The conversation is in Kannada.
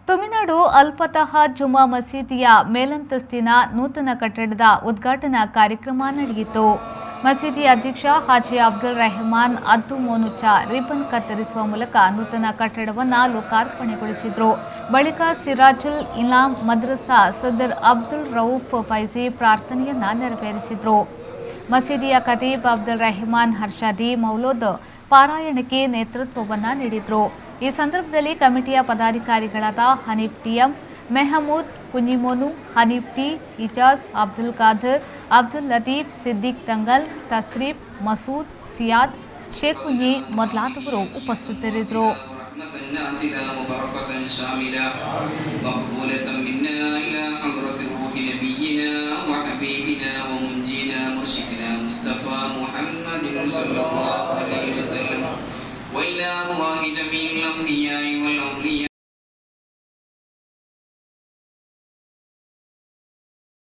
ತಮಿಳುನಾಡು ಅಲ್ಪತಹ ಜುಮಾ ಮಸೀದಿಯ ಮೇಲಂತಸ್ತಿನ ನೂತನ ಕಟ್ಟಡದ ಉದ್ಘಾಟನಾ ಕಾರ್ಯಕ್ರಮ ನಡೆಯಿತು. ಮಸೀದಿ ಅಧ್ಯಕ್ಷ ಹಾಜಿ ಅಬ್ದುಲ್ ರೆಹಮಾನ್ ಅದ್ದು ಮೋನುಚ್ಚ ರಿಬ್ಬನ್ ಕತ್ತರಿಸುವ ಮೂಲಕ ನೂತನ ಕಟ್ಟಡವನ್ನು ಲೋಕಾರ್ಪಣೆಗೊಳಿಸಿದರು. ಬಳಿಕ ಸಿರಾಜುಲ್ ಇನಾಮ್ ಮದ್ರಸಾ ಸದರ್ ಅಬ್ದುಲ್ ರೌಫ್ ಫೈಜಿ ಪ್ರಾರ್ಥನೆಯನ್ನ ನೆರವೇರಿಸಿದರು. ಮಸೀದಿಯ ಖತೀಬ್ ಅಬ್ದುಲ್ ರೆಹಮಾನ್ ಹರ್ಷಾದಿ ಮೌಲೂದ್ ಪಾರಾಯಣಕ್ಕೆ ನೇತೃತ್ವವನ್ನು ನೀಡಿದರು. ಈ ಸಂದರ್ಭದಲ್ಲಿ ಕಮಿಟಿಯ ಪದಾಧಿಕಾರಿಗಳಾದ ಹನೀಫ್ ಟಿಎಂ, ಮೆಹಮೂದ್ ಕುಂಜಿಮೋನು, ಹನೀಫ್ ಟಿ, ಇಜಾಜ್, ಅಬ್ದುಲ್ ಖಾದರ್, ಅಬ್ದುಲ್ ಲತೀಫ್, ಸಿದ್ದಿಕ್ ದಂಗಲ್, ತಸ್ರೀಫ್, ಮಸೂದ್, ಸಿಯಾದ್, ಶೇಖ್ ಕುಂಜಿ ಮೊದಲಾದವರು ಉಪಸ್ಥಿತರಿದ್ದರು. وإلى الله جميع الأنبياء والأولياء